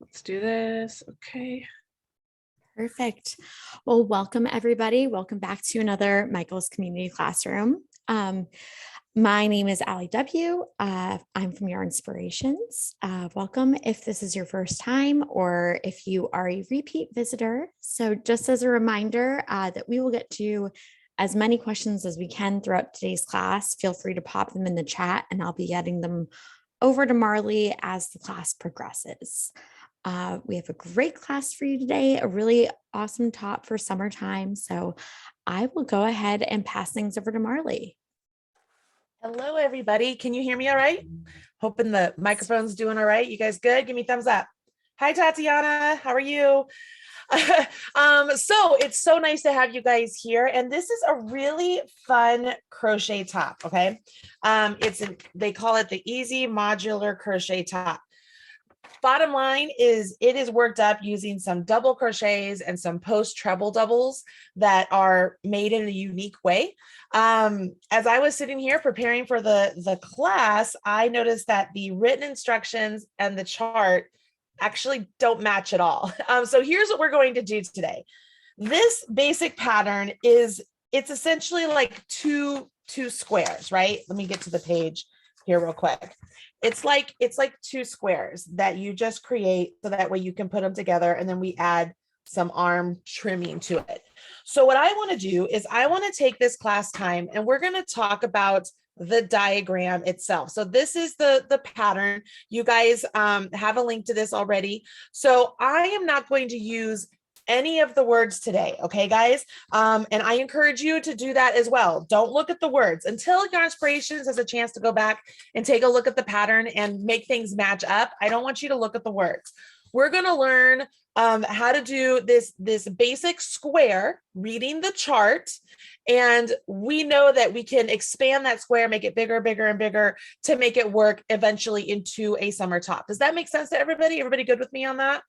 Let's do this. Okay. Perfect. Well, welcome everybody. Welcome back to another Michael's Community Classroom. My name is Allie W. I'm from Your Inspirations. Welcome if this is your first time or if you are a repeat visitor. So just as a reminder that we will get to as many questions as we can throughout today's class, feel free to pop them in the chat and I'll be getting them over to Marley as the class progresses. We have a great class for you today, a really awesome top for summertime. So I will go ahead and pass things over to Marley. Hello, everybody. Can you hear me all right? Hoping the microphone's doing all right. You guys good? Give me a thumbs up. Hi, Tatiana. How are you? So it's so nice to have you guys here. And this is a really fun crochet top, okay? They call it the Easy Modular Crochet Top. Bottom line is it is worked up using some double crochets and some post treble doubles that are made in a unique way. As I was sitting here preparing for the class, I noticed that the written instructions and the chart actually don't match at all. So here's what we're going to do today. This basic pattern it's essentially like two squares, right? Let me get to the page here real quick. It's like two squares that you just create so that way you can put them together, and then we add some arm trimming to it. So what I want to do is I want to take this class time and we're going to talk about the diagram itself. So this is the pattern. You guys have a link to this already. So I am not going to use any of the words today. Okay, guys. And I encourage you to do that as well. Don't look at the words until Your Inspirations has a chance to go back and take a look at the pattern and make things match up. I don't want you to look at the words. We're going to learn how to do this basic square, reading the chart. And we know that we can expand that square, make it bigger, bigger, and bigger to make it work eventually into a summer top. Does that make sense to everybody? Everybody good with me on that?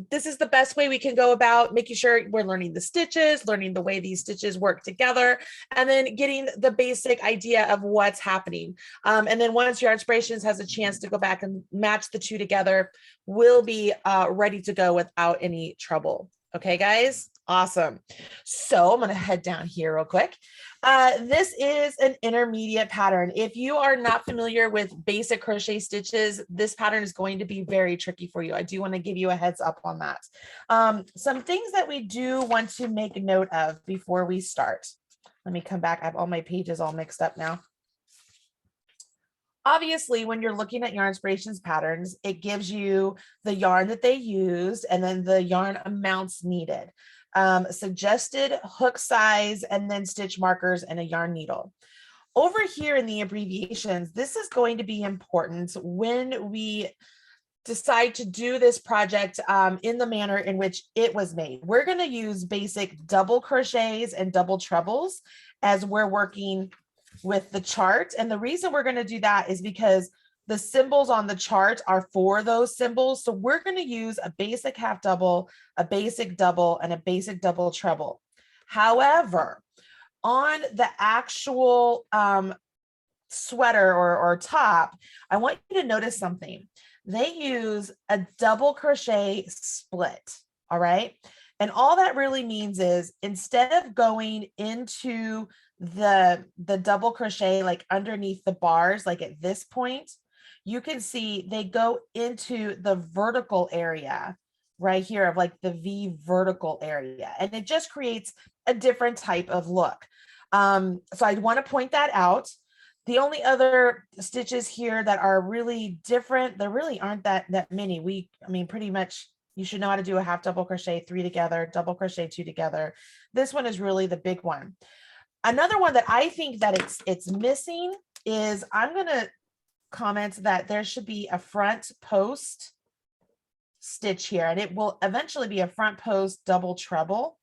This is the best way we can go about making sure we're learning the stitches, learning the way these stitches work together, and then getting the basic idea of what's happening. And then once Your Inspirations has a chance to go back and match the two together, we'll be ready to go without any trouble. Okay, guys? Awesome. So I'm going to head down here real quick. This is an intermediate pattern. If you are not familiar with basic crochet stitches, this pattern is going to be very tricky for you. I do want to give you a heads up on that. Some things that we do want to make note of before we start. Let me come back. I have all my pages all mixed up now. Obviously, when you're looking at Yarn Inspirations patterns, it gives you the yarn that they used and then the yarn amounts needed, suggested hook size, and then stitch markers and a yarn needle. Over here in the abbreviations, this is going to be important when we decide to do this project in the manner in which it was made. We're going to use basic double crochets and double trebles as we're working with the chart. And the reason we're going to do that is because the symbols on the chart are for those symbols. So we're going to use a basic half double, a basic double, and a basic double treble. However, on the actual sweater or top, I want you to notice something. They use a double crochet split. All right. And all that really means is instead of going into the double crochet like underneath the bars, like at this point, you can see they go into the vertical area right here of like the V vertical area. And it just creates a different type of look. So I want to point that out. The only other stitches here that are really different, there really aren't that many. Pretty much you should know how to do a half double crochet 3 together, double crochet 2 together. This one is really the big one. Another one that I think that it's missing is I'm going to comment that there should be a front post stitch here, and it will eventually be a front post double treble.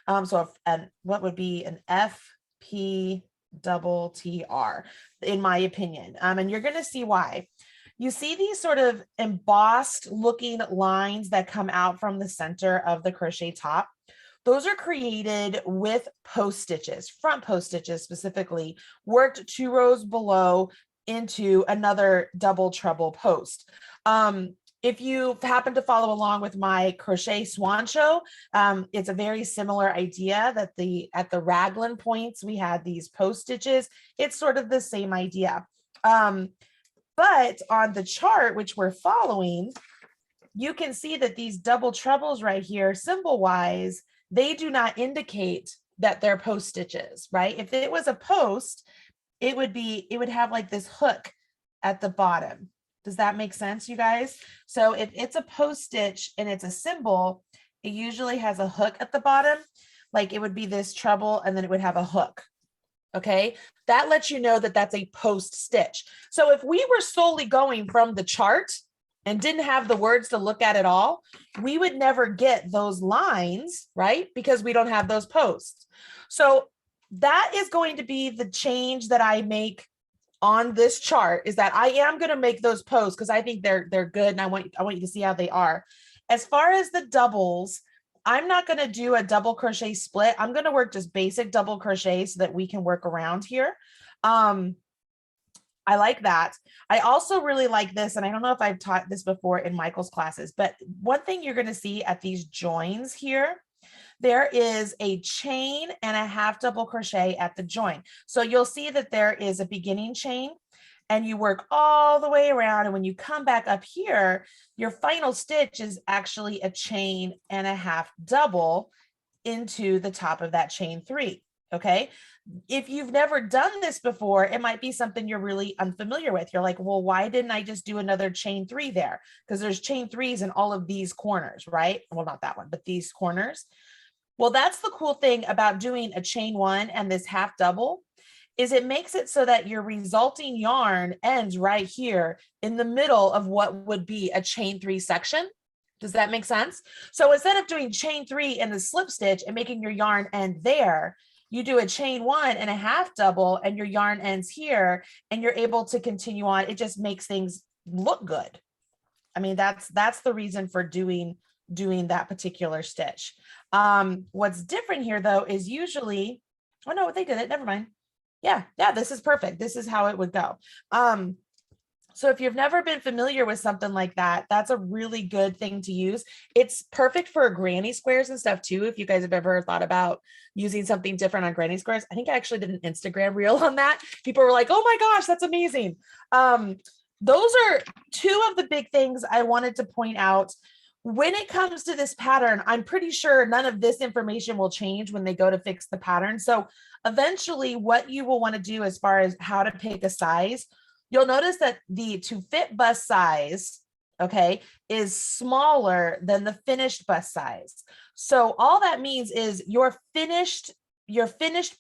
What would be an FP double TR, in my opinion. And you're going to see why. You see these sort of embossed looking lines that come out from the center of the crochet top. Those are created with post stitches, front post stitches specifically, worked 2 rows below into another double treble post. if you happen to follow along with my crochet swan show, it's a very similar idea that at the raglan points, we had these post stitches. It's sort of the same idea. But on the chart, which we're following, you can see that these double trebles right here, symbol wise, they do not indicate that they're post stitches, right? If it was a post, it would have like this hook at the bottom. Does that make sense, you guys? So if it's a post stitch and it's a symbol, it usually has a hook at the bottom. Like it would be this treble and then it would have a hook. Okay, that lets you know that that's a post stitch. So if we were solely going from the chart and didn't have the words to look at all, we would never get those lines, right? Because we don't have those posts. So that is going to be the change that I make on this chart, is that I am going to make those posts because I think they're good, and I want you to see how they are. As far as the doubles, I'm not going to do a double crochet split. I'm going to work just basic double crochet so that we can work around here. I like that. I also really like this, and I don't know if I've taught this before in Michael's classes, but one thing you're going to see at these joins here, there is a chain and a half double crochet at the join. So you'll see that there is a beginning chain and you work all the way around. And when you come back up here, your final stitch is actually a chain and a half double into the top of that chain 3. Okay. If you've never done this before, it might be something you're really unfamiliar with. You're like, well, why didn't I just do another chain 3 there? Because there's chain 3s in all of these corners, right? Well, not that one, but these corners. Well, that's the cool thing about doing a chain 1 and this half double, is it makes it so that your resulting yarn ends right here in the middle of what would be a chain 3 section. Does that make sense? So instead of doing chain 3 in the slip stitch and making your yarn end there, you do a chain 1 and a half double and your yarn ends here and you're able to continue on. It just makes things look good. I mean, that's the reason for doing that particular stitch. What's different here though is usually, oh no, they did it, never mind. Yeah, this is perfect. This is how it would go. So if you've never been familiar with something like that, that's a really good thing to use. It's perfect for granny squares and stuff too. If you guys have ever thought about using something different on granny squares, I think I actually did an Instagram reel on that. People were like, oh my gosh, that's amazing. Those are two of the big things I wanted to point out. When it comes to this pattern, I'm pretty sure none of this information will change when they go to fix the pattern. So eventually what you will want to do as far as how to pick a size, you'll notice that the to fit bust size, okay, is smaller than the finished bust size. So all that means is your finished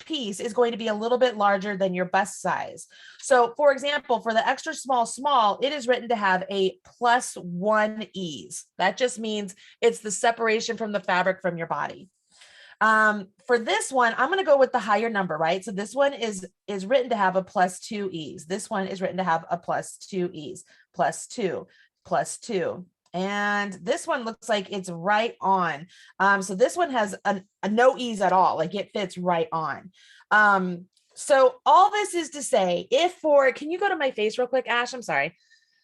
piece is going to be a little bit larger than your bust size. So for example, for the extra small, it is written to have a +1 ease. That just means it's the separation from the fabric from your body. For this one, I'm going to go with the higher number, right? So this one is written to have a +2 ease. This one is written to have a +2 ease, +2, +2. And this one looks like it's right on. So this one has a no ease at all. Like it fits right on. So all this is to say, can you go to my face real quick, Ash? I'm sorry.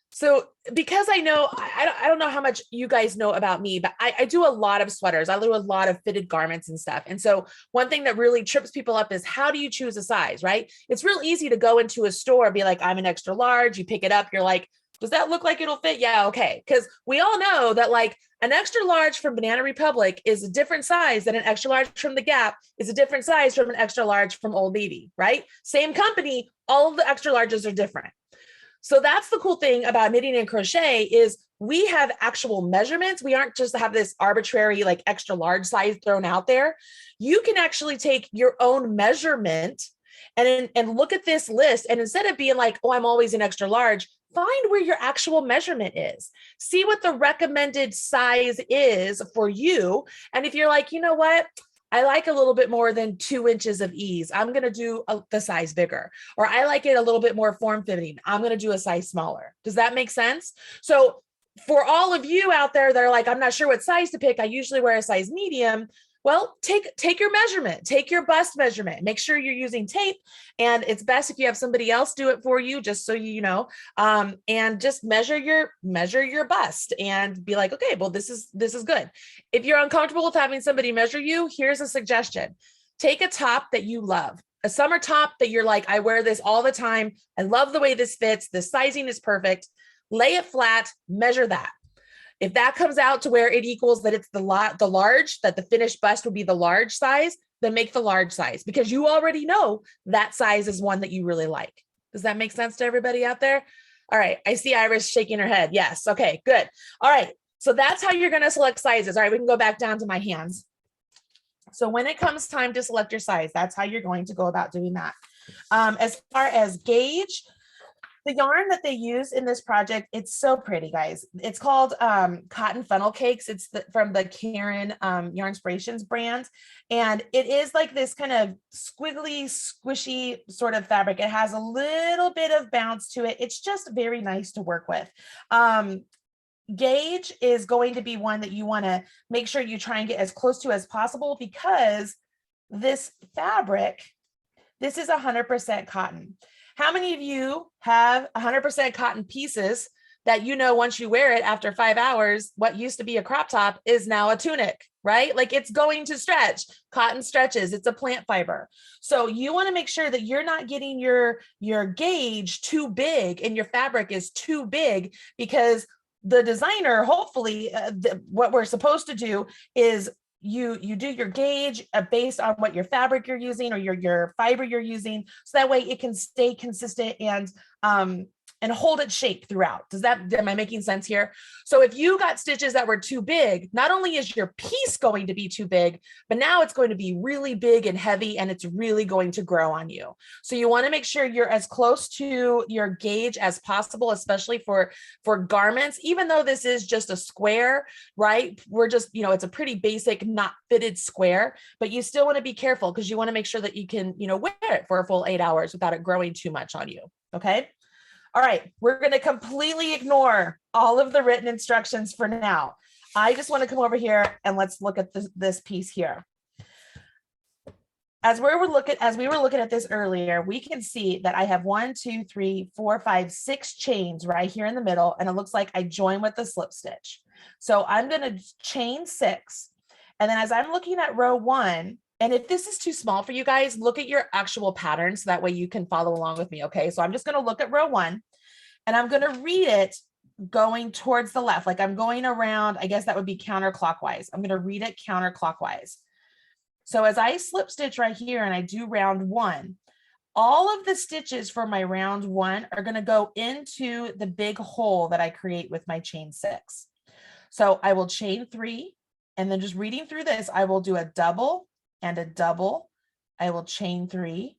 So because I know, I don't know how much you guys know about me, but I do a lot of sweaters. I do a lot of fitted garments and stuff. And so one thing that really trips people up is how do you choose a size, right? It's real easy to go into a store and be like, I'm an extra large. You pick it up. You're like, does that look like it'll fit? Yeah, okay. Because we all know that like an extra large from Banana Republic is a different size than an extra large from The Gap is a different size from an extra large from Old Navy, right? Same company, all of the extra larges are different. So that's the cool thing about knitting and crochet is we have actual measurements. We aren't just have this arbitrary like extra large size thrown out there. You can actually take your own measurement and look at this list. And instead of being like, oh, I'm always an extra large, find where your actual measurement is. See what the recommended size is for you. And if you're like, you know what? I like a little bit more than 2 inches of ease. I'm going to do the size bigger, or I like it a little bit more form-fitting. I'm going to do a size smaller. Does that make sense? So for all of you out there that are like, I'm not sure what size to pick, I usually wear a size medium. Well, take your measurement, take your bust measurement, make sure you're using tape, and it's best if you have somebody else do it for you, just so you know, and just measure your bust and be like, okay, well, this is good. If you're uncomfortable with having somebody measure you, here's a suggestion. Take a top that you love, a summer top that you're like, I wear this all the time. I love the way this fits. The sizing is perfect. Lay it flat, measure that. If that comes out to where it equals that it's the large, that the finished bust would be the large size, then make the large size, because you already know that size is one that you really like. Does that make sense to everybody out there? All right. I see Iris shaking her head. Yes. Okay, good. All right. So that's how you're going to select sizes. All right. We can go back down to my hands. So when it comes time to select your size, that's how you're going to go about doing that. As far as gauge, the yarn that they use in this project, it's so pretty, guys. It's called Cotton Funnel Cakes. It's from the Caron Yarn Inspirations brand. And it is like this kind of squiggly, squishy sort of fabric. It has a little bit of bounce to it. It's just very nice to work with. Gauge is going to be one that you want to make sure you try and get as close to as possible, because this fabric, this is 100% cotton. How many of you have 100% cotton pieces that, you know, once you wear it after 5 hours, what used to be a crop top is now a tunic, right? Like it's going to stretch. Cotton stretches. It's a plant fiber. So you want to make sure that you're not getting your gauge too big and your fabric is too big, because the designer, hopefully, what we're supposed to do is you do your gauge based on what your fabric you're using or your fiber you're using, so that way it can stay consistent and hold its shape throughout. Am I making sense here? So if you got stitches that were too big, not only is your piece going to be too big, but now it's going to be really big and heavy, and it's really going to grow on you. So you want to make sure you're as close to your gauge as possible, especially for garments, even though this is just a square, right? We're just, it's a pretty basic, not fitted square, but you still want to be careful, because you want to make sure that you can, wear it for a full 8 hours without it growing too much on you. Okay. All right, we're going to completely ignore all of the written instructions for now. I just want to come over here and let's look at this piece here. As we were looking at this earlier, we can see that I have 1, 2, 3, 4, 5, 6 chains right here in the middle, and it looks like I join with the slip stitch. So I'm going to chain 6, and then as I'm looking at row 1, and if this is too small for you guys, look at your actual pattern so that way you can follow along with me, okay? So I'm just going to look at row 1, and I'm going to read it going towards the left, like I'm going around, I guess that would be counterclockwise. I'm going to read it counterclockwise. So as I slip stitch right here and I do round 1, all of the stitches for my round 1 are going to go into the big hole that I create with my chain 6. So I will chain 3, and then just reading through this, I will do a double and a double. I will chain 3.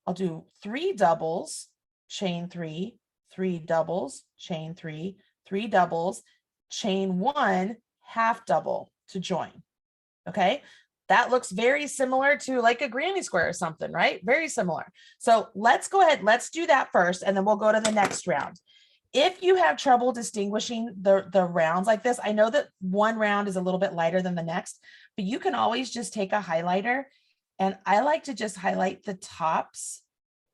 I'll do 3 doubles, chain 3, 3 doubles, chain 3, 3 doubles, chain 1, half double to join. Okay. That looks very similar to like a granny square or something, right? Very similar. So let's go ahead. Let's do that first, and then we'll go to the next round. If you have trouble distinguishing the rounds like this, I know that one round is a little bit lighter than the next, but you can always just take a highlighter, and I like to just highlight the tops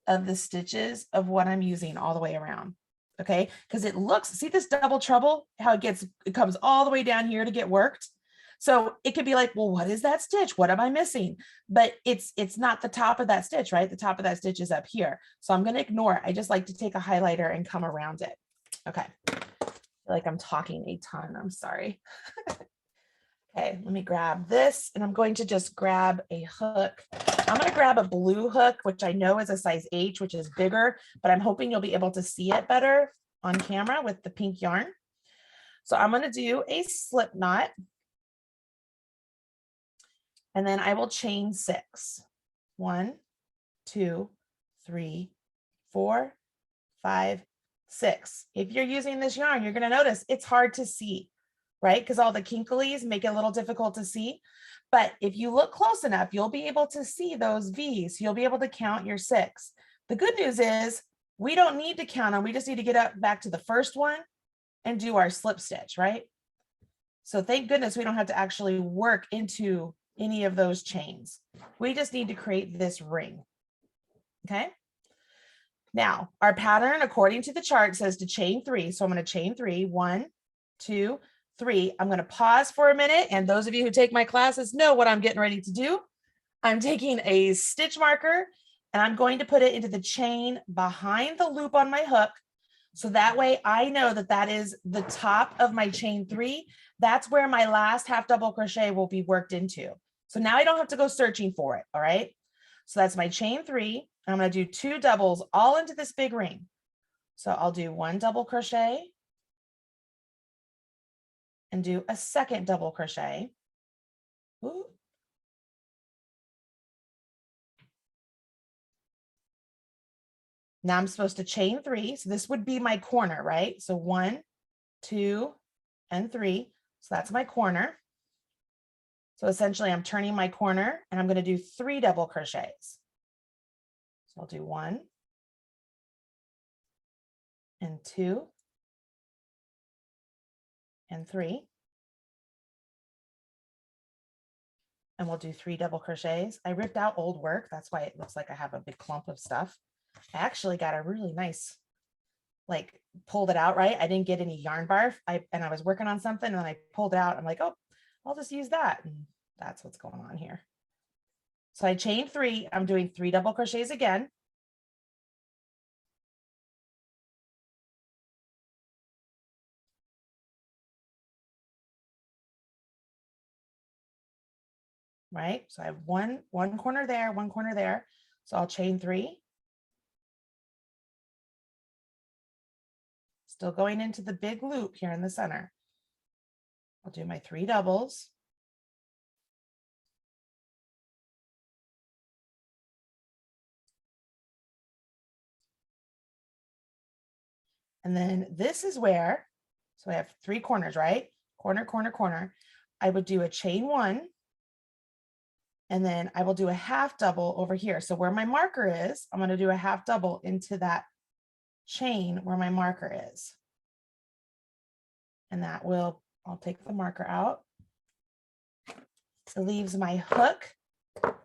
of the stitches of what I'm using all the way around. Okay, because it looks, see this double treble, how it comes all the way down here to get worked. So it could be like, well, what is that stitch? What am I missing? But it's not the top of that stitch, right? The top of that stitch is up here. So I'm going to ignore it. I just like to take a highlighter and come around it. Okay. I feel like I'm talking a ton. I'm sorry. Okay, let me grab this, and I'm going to just grab a hook. I'm going to grab a blue hook, which I know is a size H, which is bigger, but I'm hoping you'll be able to see it better on camera with the pink yarn. So I'm going to do a slip knot, and then I will chain 6. 1, 2, 3, 4, 5, 6. If you're using this yarn, you're going to notice it's hard to see, right? Because all the kinkalies make it a little difficult to see. But if you look close enough, you'll be able to see those V's. You'll be able to count your 6. The good news is we don't need to count them. We just need to get up back to the first one and do our slip stitch, right? So thank goodness we don't have to actually work into any of those chains. We just need to create this ring. Okay. Now our pattern, according to the chart, says to chain 3. So I'm going to chain 3, 1, 2, 3. I'm going to pause for a minute. And those of you who take my classes know what I'm getting ready to do. I'm taking a stitch marker and I'm going to put it into the chain behind the loop on my hook. So that way I know that that is the top of my chain 3. That's where my last half double crochet will be worked into. So now I don't have to go searching for it. All right. So that's my chain 3. I'm going to do 2 doubles all into this big ring. So I'll do 1 double crochet and do a second double crochet. Ooh. Now I'm supposed to chain 3. So this would be my corner, right? So 1, 2, and 3. So that's my corner. So essentially I'm turning my corner and I'm going to do 3 double crochets. So I'll do 1 and 2 and 3. And we'll do 3 double crochets. I ripped out old work. That's why it looks like I have a big clump of stuff. I actually got a really nice, like pulled it out, right? I didn't get any yarn barf. And I was working on something and then I pulled it out. I'm like, oh, I'll just use that. And that's what's going on here. So I chained 3. I'm doing 3 double crochets again. Right? So I have one corner there, 1 corner there. So I'll chain 3. Still going into the big loop here in the center. I'll do my 3 doubles. And then this is where, so I have 3 corners, right? Corner, corner, corner. I would do a chain 1. And then I will do a half double over here. So where my marker is, I'm going to do a half double into that chain where my marker is. And that will, I'll take the marker out. It leaves my hook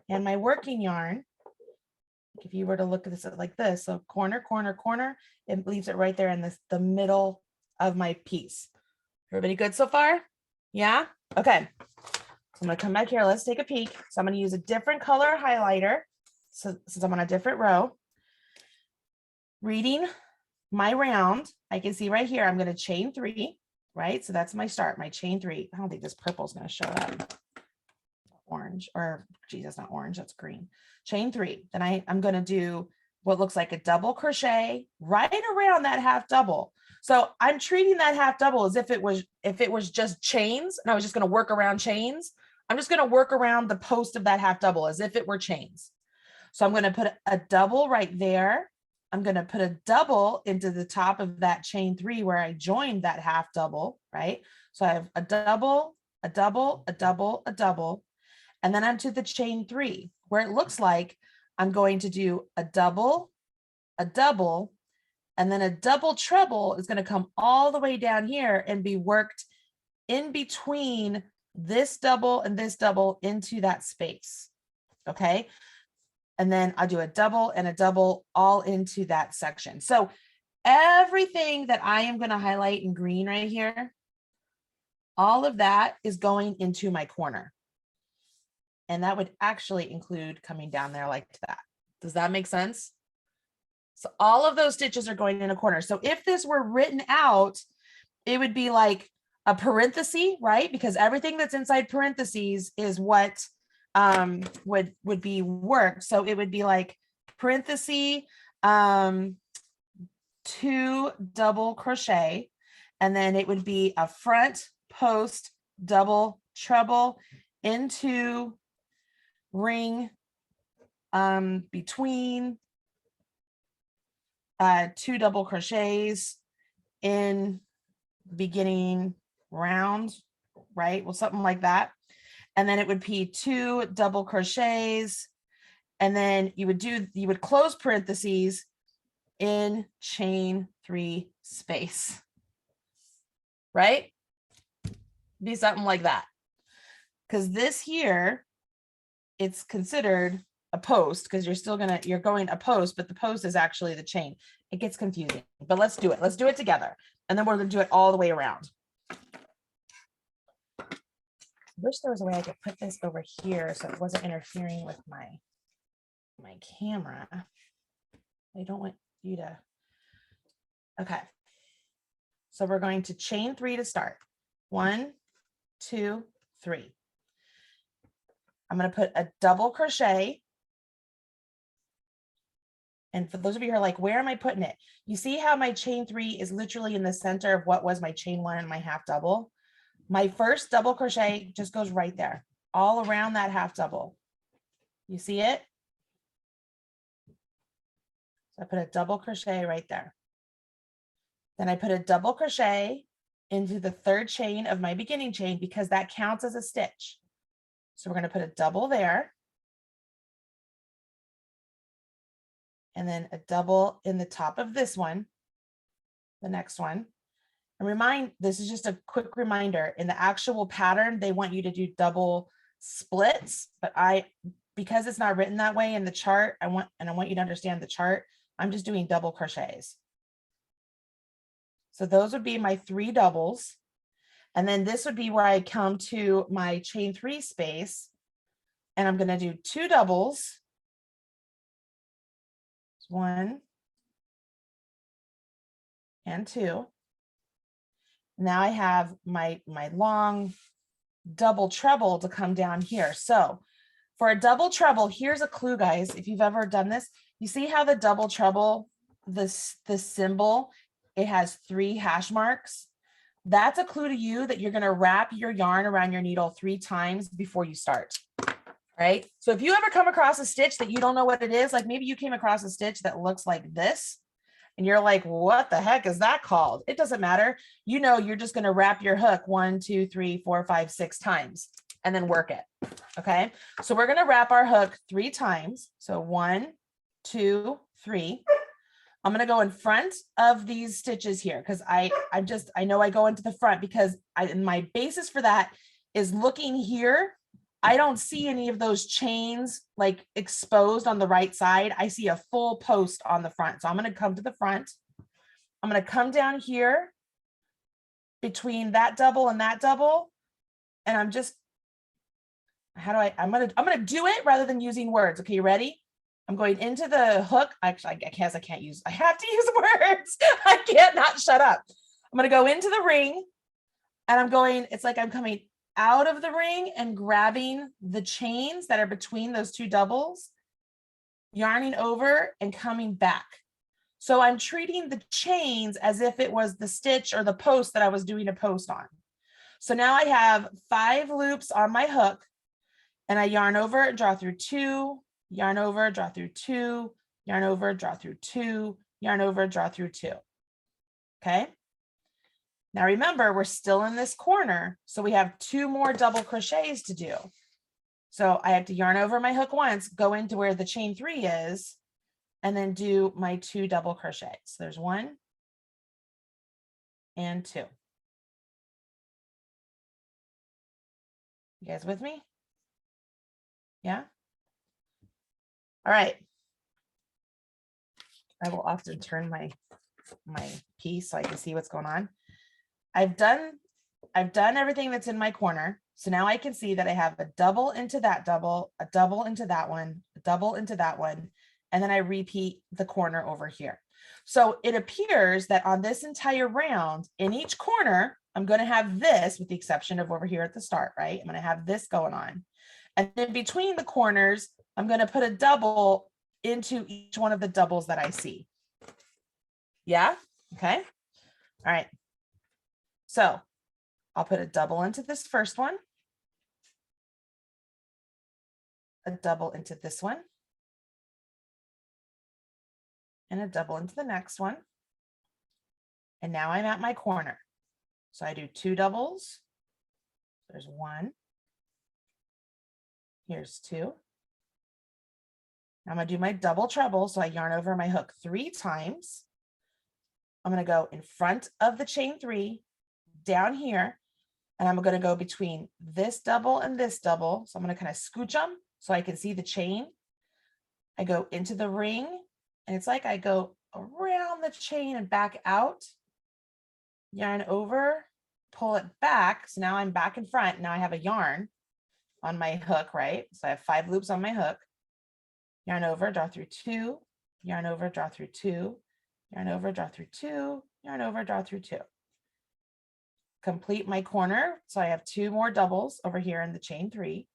and my working yarn. If you were to look at this like this, so corner, corner, corner, it leaves it right there in the middle of my piece. Everybody good so far? Yeah? Okay. So I'm going to come back here. Let's take a peek. So I'm going to use a different color highlighter. So since I'm on a different row, reading my round, I can see right here, I'm going to chain 3, right? So that's my start, my chain 3. I don't think this purple is going to show up. Orange, or geez, that's not orange, that's green. Chain 3. Then I'm going to do what looks like a double crochet right around that half double. So I'm treating that half double as if it was just chains and I was just going to work around chains. I'm just going to work around the post of that half double as if it were chains. So I'm going to put a double right there. I'm going to put a double into the top of that chain 3 where I joined that half double, right? So I have a double, a double, a double, a double. And then I'm to the chain 3 where it looks like I'm going to do a double, and then a double treble is going to come all the way down here and be worked in between this double and this double into that space. Okay. And then I'll do a double and a double all into that section. So everything that I am going to highlight in green right here, all of that is going into my corner. And that would actually include coming down there like that. Does that make sense? So all of those stitches are going in a corner. So if this were written out, it would be like a parenthesis, right? Because everything that's inside parentheses is what would be worked. So it would be like parenthesis, 2 double crochet, and then it would be a front post double treble into ring between 2 double crochets in beginning round, right? Well, something like that. And then it would be 2 double crochets. And then you would close parentheses in chain 3 space, right? Be something like that. Because this here it's considered a post because you're going a post, but the post is actually the chain. It gets confusing, but let's do it. Let's do it together. And then we're going to do it all the way around. I wish there was a way I could put this over here so it wasn't interfering with my camera. I don't want you to. Okay. So we're going to chain 3 to start. 1, 2, 3. I'm going to put a double crochet. And for those of you who are like, where am I putting it? You see how my chain 3 is literally in the center of what was my chain 1 and my half double? My first double crochet just goes right there, all around that half double. You see it? So I put a double crochet right there. Then I put a double crochet into the 3rd chain of my beginning chain because that counts as a stitch. So we're going to put a double there. And then a double in the top of this one, the next one. And this is just a quick reminder, in the actual pattern, they want you to do double splits, but because it's not written that way in the chart, I want you to understand the chart, I'm just doing double crochets. So those would be my 3 doubles. And then this would be where I come to my chain 3 space, and I'm going to do 2 doubles. 1 and 2. Now I have my long double treble to come down here. So for a double treble, here's a clue, guys. If you've ever done this, you see how the double treble, the symbol, it has 3 hash marks. That's a clue to you that you're going to wrap your yarn around your needle 3 times before you start. Right? So if you ever come across a stitch that you don't know what it is, like maybe you came across a stitch that looks like this, and you're like, what the heck is that called? It doesn't matter. You know, you're just going to wrap your hook 1, 2, 3, 4, 5, 6 times and then work it. Okay. So we're going to wrap our hook 3 times. So 1, 2, 3. I'm going to go in front of these stitches here because I know I go into the front because my basis for that is looking here. I don't see any of those chains like exposed on the right side. I see a full post on the front. So I'm going to come to the front. I'm going to come down here between that double and that double. And I'm going to do it rather than using words. Okay, you ready? I'm going into the hook. Actually, I have to use words. I can't not shut up. I'm going to go into the ring and it's like I'm coming out of the ring and grabbing the chains that are between those 2 doubles, yarning over and coming back. So I'm treating the chains as if it was the stitch or the post that I was doing a post on. So now I have 5 loops on my hook, and I yarn over and draw through 2, yarn over, draw through 2, yarn over, draw through 2, yarn over, draw through 2. Okay. Now remember, we're still in this corner, so we have 2 more double crochets to do. So I have to yarn over my hook once, go into where the chain 3 is, and then do my 2 double crochets. So there's 1 and 2. You guys with me? Yeah? All right. I will often turn my piece so I can see what's going on. I've done everything that's in my corner. So now I can see that I have a double into that double, a double into that one, a double into that one, and then I repeat the corner over here. So it appears that on this entire round, in each corner, I'm going to have this, with the exception of over here at the start, right? I'm going to have this going on. And then between the corners, I'm going to put a double into each one of the doubles that I see. Yeah? Okay. All right. So I'll put a double into this first one, a double into this one, and a double into the next one. And now I'm at my corner. So I do 2 doubles. There's 1. Here's 2. I'm going to do my double treble. So I yarn over my hook 3 times. I'm going to go in front of the chain 3 down here, and I'm going to go between this double and this double. So I'm going to kind of scooch them so I can see the chain. I go into the ring, and it's like I go around the chain and back out, yarn over, pull it back. So now I'm back in front. Now I have a yarn on my hook, right? So I have 5 loops on my hook. Yarn over, draw through 2, yarn over, draw through 2, yarn over, draw through 2, yarn over, draw through 2. Complete my corner. So I have 2 more doubles over here in the chain 3.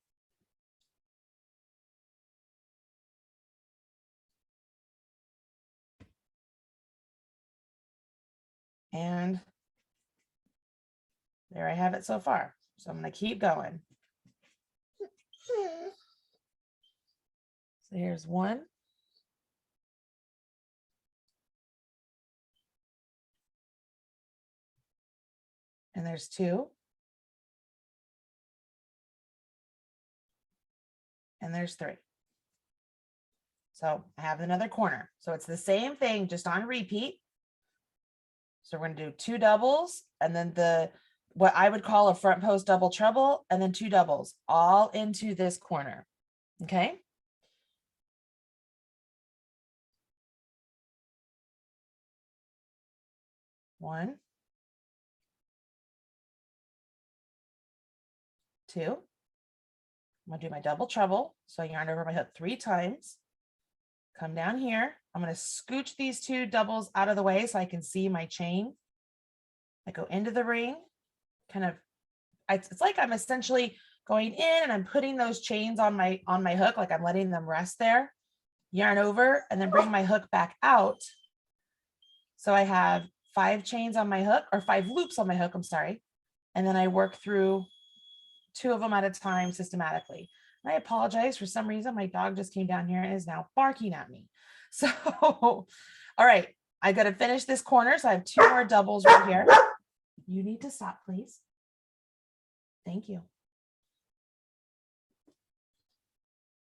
And there I have it so far. So I'm going to keep going. So here's 1. And there's 2. And there's 3. So I have another corner. So it's the same thing, just on repeat. So we're going to do 2 doubles, and then what I would call a front post double treble, and then 2 doubles all into this corner. Okay. One, 2. I'm going to do my double treble. So I yarn over my hook 3 times. Come down here. I'm going to scooch these 2 doubles out of the way so I can see my chain. I go into the ring, kind of, it's like I'm essentially going in and I'm putting those chains on my hook, like I'm letting them rest there. Yarn over and then bring my hook back out. So I have 5 chains on my hook, or 5 loops on my hook, I'm sorry. And then I work through 2 of them at a time systematically. And I apologize, for some reason, my dog just came down here and is now barking at me. So, all right, I got to finish this corner. So I have 2 more doubles right here. You need to stop, please. Thank you.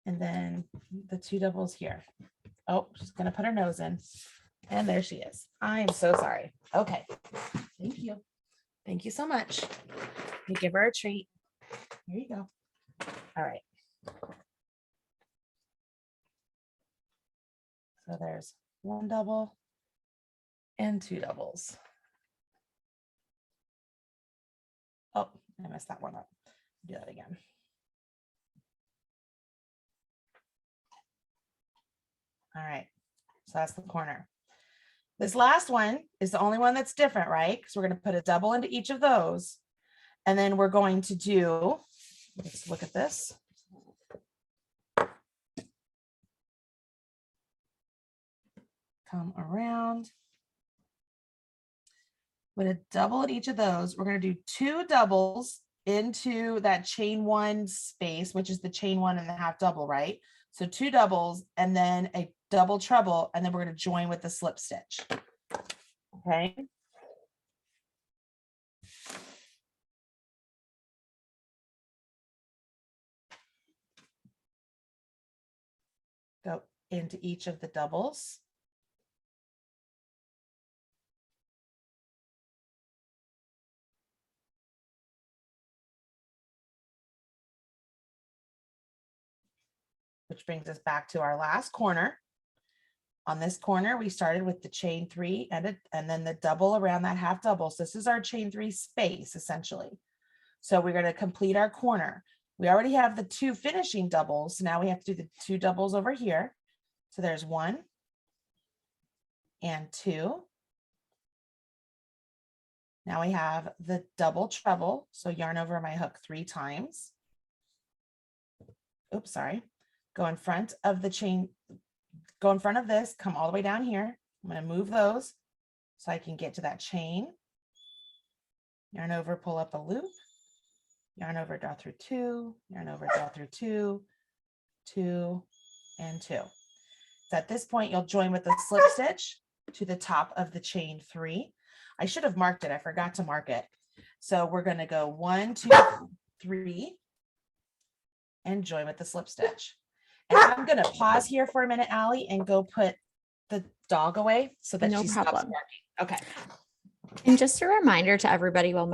And then the 2 doubles here. Oh, she's going to put her nose in. And there she is. I am so sorry. Okay. Thank you. Thank you so much. You give her a treat. Here you go. All right. So there's 1 double and 2 doubles. Oh, I messed that one up. Do that again. All right. So that's the corner. This last one is the only one that's different, right? Because we're going to put a double into each of those. And then we're going to do, let's look at this. Come around. With a double at each of those, we're going to do 2 doubles into that chain 1 space, which is the chain 1 and the half double, right? So 2 doubles and then a double treble, and then we're going to join with the slip stitch. Okay. Go into each of the doubles. Which brings us back to our last corner. On this corner, we started with the chain 3 and then the double around that half double. So this is our chain 3 space, essentially. So we're going to complete our corner. We already have the 2 finishing doubles. So now we have to do the 2 doubles over here. So there's 1 and 2. Now we have the double treble. So yarn over my hook 3 times. Oops, sorry. Go in front of the chain, go in front of this, come all the way down here. I'm going to move those so I can get to that chain. Yarn over, pull up a loop. Yarn over, draw through 2, yarn over, draw through 2, 2, and 2. So at this point, you'll join with the slip stitch to the top of the chain 3. I should have marked it. I forgot to mark it. So we're going to go 1, 2, 3, and join with the slip stitch. And I'm going to pause here for a minute, Allie, and go put the dog away so that she stops barking. Okay. And just a reminder to everybody, while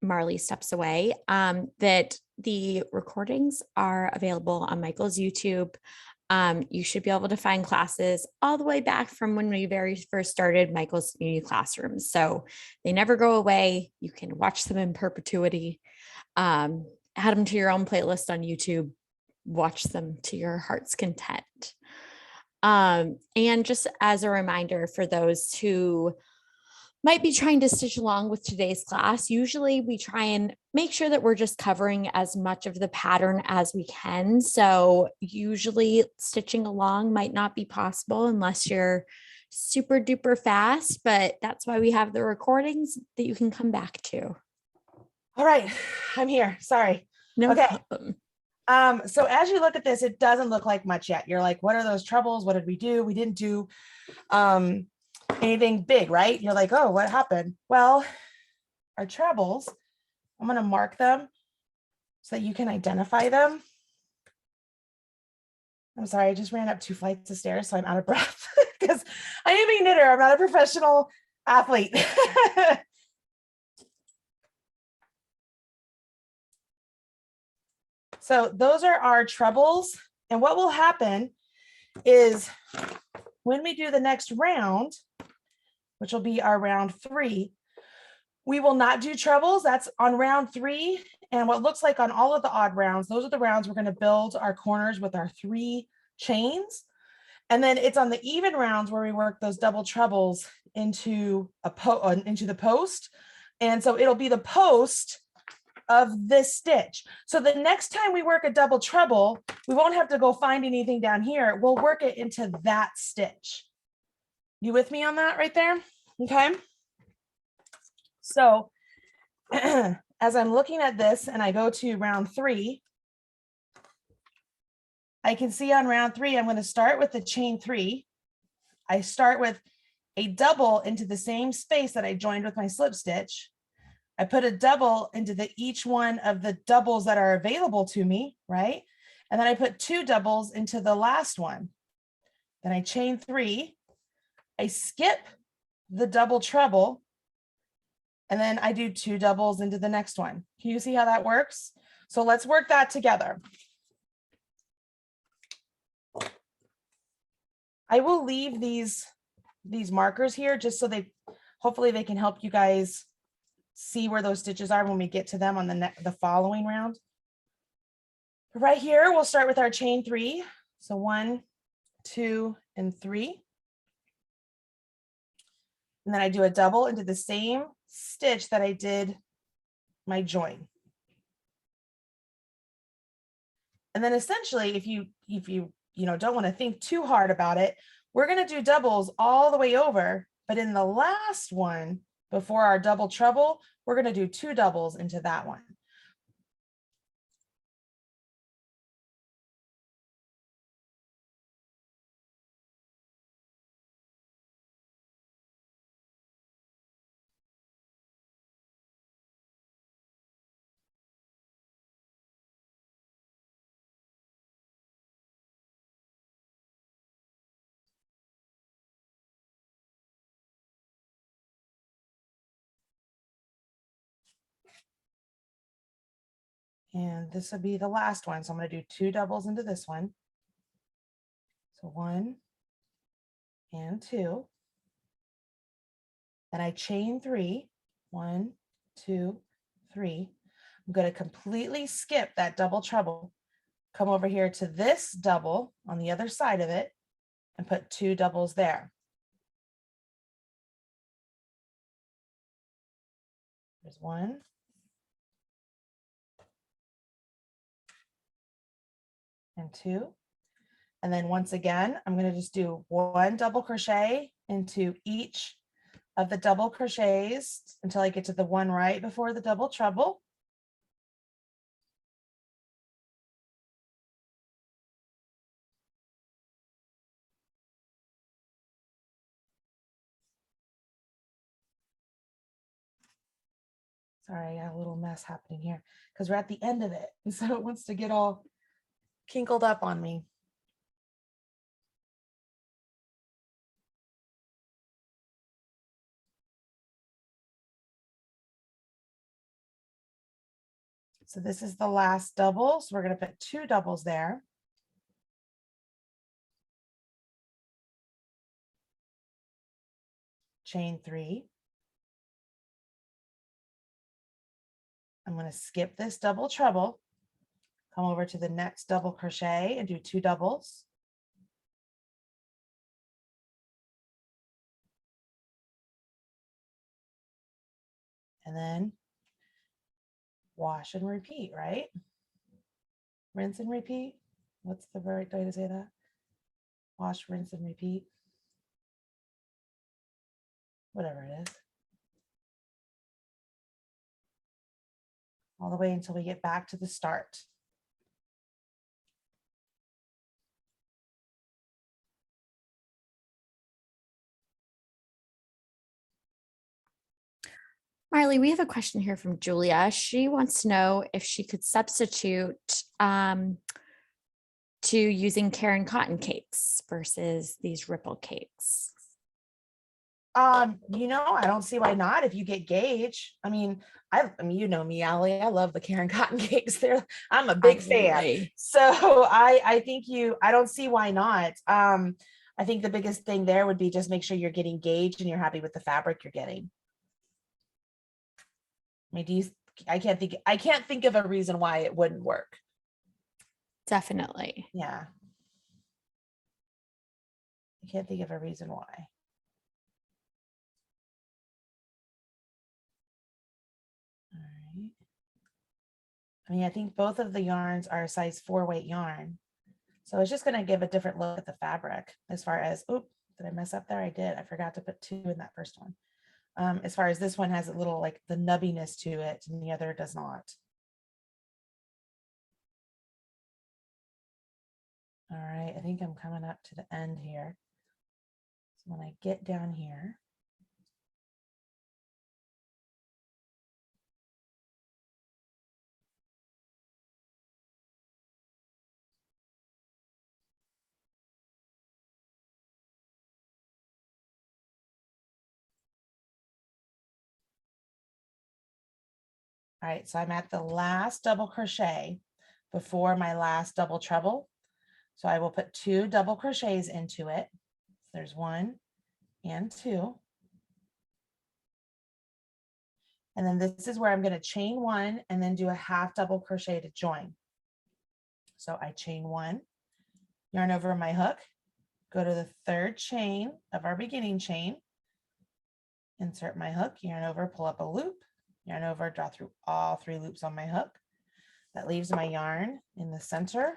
Marley steps away, that the recordings are available on Michael's YouTube. You should be able to find classes all the way back from when we very first started Michael's Community Classrooms. So they never go away. You can watch them in perpetuity. Add them to your own playlist on YouTube. Watch them to your heart's content. And just as a reminder for those who might be trying to stitch along with today's class, usually we try and make sure that we're just covering as much of the pattern as we can. So usually stitching along might not be possible unless you're super duper fast, but that's why we have the recordings that you can come back to. All right, I'm here. Sorry. No Okay. problem. So as you look at this, it doesn't look like much yet. You're like, what are those trebles? What did we do? We didn't do anything big, right? You're like, oh, what happened? Well, our trebles, I'm going to mark them so that you can identify them. I'm sorry, I just ran up 2 flights of stairs, so I'm out of breath because I am a knitter. I'm not a professional athlete. So those are our trebles. And what will happen is when we do the next round, which will be our round 3, we will not do trebles. That's on round 3. And what looks like on all of the odd rounds, those are the rounds we're going to build our corners with our 3 chains. And then it's on the even rounds where we work those double trebles into the post. And so it'll be the post of this stitch. So the next time we work a double treble, we won't have to go find anything down here. We'll work it into that stitch. You with me on that right there? Okay. So as I'm looking at this and I go to round 3, I can see on round 3, I'm going to start with the chain 3. I start with a double into the same space that I joined with my slip stitch. I put a double into each one of the doubles that are available to me, right? And then I put 2 doubles into the last one. Then I chain 3, I skip the double treble, and then I do 2 doubles into the next one. Can you see how that works? So let's work that together. I will leave these markers here just so hopefully they can help you guys see where those stitches are when we get to them on the following round. Right here, we'll start with our chain 3. So 1, 2, and 3. And then I do a double into the same stitch that I did my join. And then essentially, if you don't want to think too hard about it, we're going to do doubles all the way over, but in the last one before our double treble, we're going to do 2 doubles into that one. And this will be the last one. So I'm going to do 2 doubles into this one. So 1 and 2. Then I chain 3. 1, 2, 3. I'm going to completely skip that double treble. Come over here to this double on the other side of it and put 2 doubles there. There's 1. And 2. And then once again, I'm going to just do 1 double crochet into each of the double crochets until I get to the one right before the double treble. Sorry, I got a little mess happening here because we're at the end of it. And so it wants to get all kinkled up on me. So this is the last double. So we're going to put 2 doubles there. Chain 3. I'm going to skip this double treble, come over to the next double crochet and do 2 doubles. And then wash and repeat, right? Rinse and repeat. What's the right way to say that? Wash, rinse, and repeat. Whatever it is. All the way until we get back to the start. Marley, we have a question here from Julia. She wants to know if she could substitute to using Caron cotton cakes versus these ripple cakes. You know, I don't see why not if you get gauge. I mean, you know me, Allie. I love the Caron cotton cakes. I'm a big fan. So I think I don't see why not. I think the biggest thing there would be just make sure you're getting gauge and you're happy with the fabric you're getting. I mean, I can't think of a reason why it wouldn't work. Definitely. Yeah. I can't think of a reason why. All right. I mean, I think both of the yarns are a size 4 weight yarn. So it's just going to give a different look at the fabric as far as, oops, did I mess up there? I did. I forgot to put 2 in that first one. As far as this one has a little like the nubbiness to it and the other does not. All right, I think I'm coming up to the end here. So when I get down here, all right, so I'm at the last double crochet before my last double treble. So I will put 2 double crochets into it. There's 1 and 2. And then this is where I'm going to chain 1 and then do a half double crochet to join. So I chain 1, yarn over my hook, go to the 3rd chain of our beginning chain, insert my hook, yarn over, pull up a loop, yarn over, draw through all 3 loops on my hook. That leaves my yarn in the center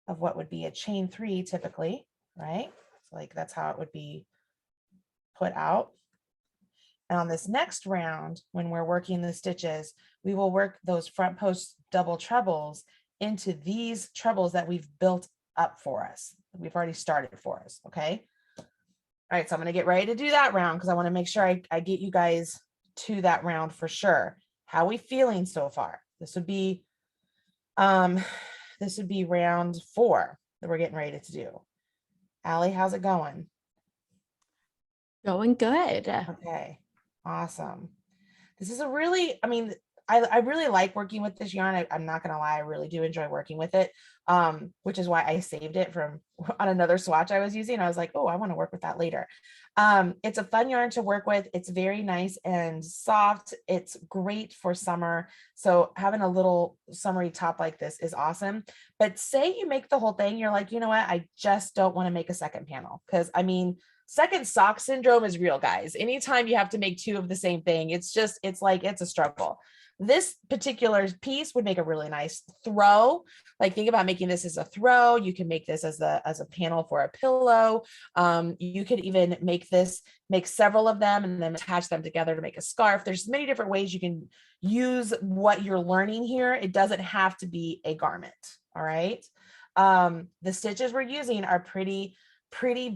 of what would be a chain 3 typically, right? So like that's how it would be put out. And on this next round, when we're working the stitches, we will work those front post double trebles into these trebles that we've built up for us. We've already started for us, okay? All right, so I'm gonna get ready to do that round because I wanna make sure I get you guys to that round for sure. How are we feeling so far? This would be round 4 that we're getting ready to do. Allie, how's it going? Going good. Okay, awesome. This is a really, I mean, I really like working with this yarn. I'm not gonna lie, I really do enjoy working with it, which is why I saved it from on another swatch I was using. I was like, oh, I want to work with that later. It's a fun yarn to work with. It's very nice and soft. It's great for summer. So having a little summery top like this is awesome. But say you make the whole thing, you're like, you know what? I just don't want to make a second panel because I mean, second sock syndrome is real, guys. Anytime you have to make 2 of the same thing, it's a struggle. This particular piece would make a really nice throw. Like think about making this as a throw. You can make this as a panel for a pillow. You could even make several of them and then attach them together to make a scarf. There's many different ways you can use what you're learning here. It doesn't have to be a garment. All right. The stitches we're using are pretty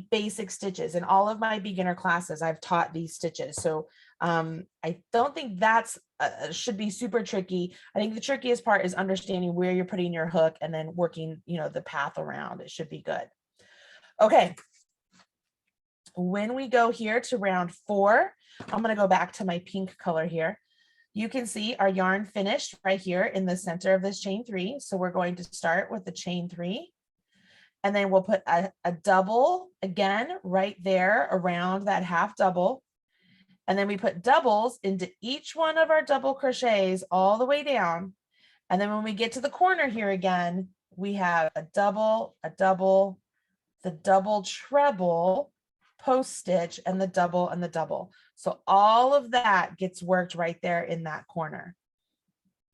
basic stitches. In all of my beginner classes, I've taught these stitches. So I don't think that's should be super tricky. I think the trickiest part is understanding where you're putting your hook and then working, the path around. It should be good. Okay. When we go here to round 4, I'm going to go back to my pink color here. You can see our yarn finished right here in the center of this chain 3. So we're going to start with the chain 3. And then we'll put a double again right there around that half double. And then we put doubles into each one of our double crochets all the way down. And then when we get to the corner here again, we have a double, the double treble, post stitch, and the double and the double. So all of that gets worked right there in that corner.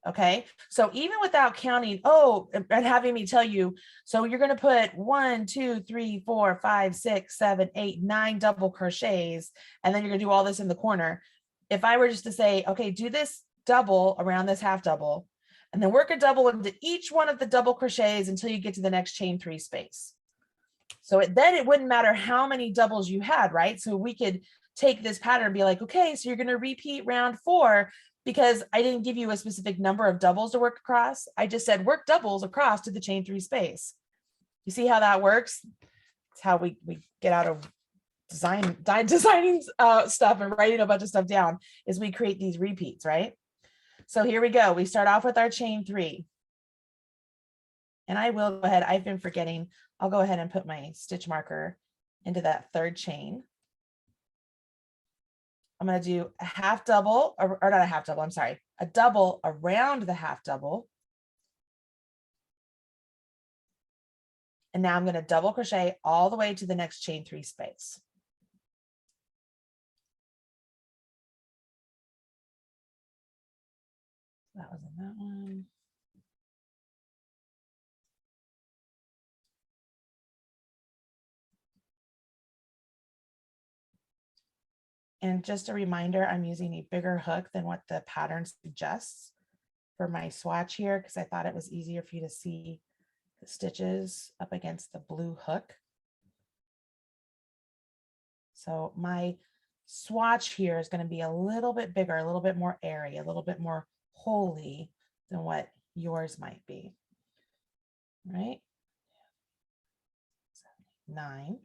Okay, so even without counting, and having me tell you, so you're going to put 1, 2, 3, 4, 5, 6, 7, 8, 9 double crochets, and then you're going to do all this in the corner. If I were just to say, okay, do this double around this half double, and then work a double into each one of the double crochets until you get to the next chain 3 space. So then it wouldn't matter how many doubles you had, right? So we could take this pattern and be like, okay, so you're going to repeat round 4, because I didn't give you a specific number of doubles to work across. I just said work doubles across to the chain 3 space. You see how that works? It's how we get out of designing stuff and writing a bunch of stuff down, is we create these repeats, right? So here we go. We start off with our chain 3. And I will go ahead. I've been forgetting. I'll go ahead and put my stitch marker into that 3rd chain. I'm going to do a half double, or not a half double, I'm sorry, a double around the half double. And now I'm going to double crochet all the way to the next chain 3 space. That was in that one. And just a reminder, I'm using a bigger hook than what the pattern suggests for my swatch here, because I thought it was easier for you to see the stitches up against the blue hook. So my swatch here is going to be a little bit bigger, a little bit more airy, a little bit more holy than what yours might be. Right? 9.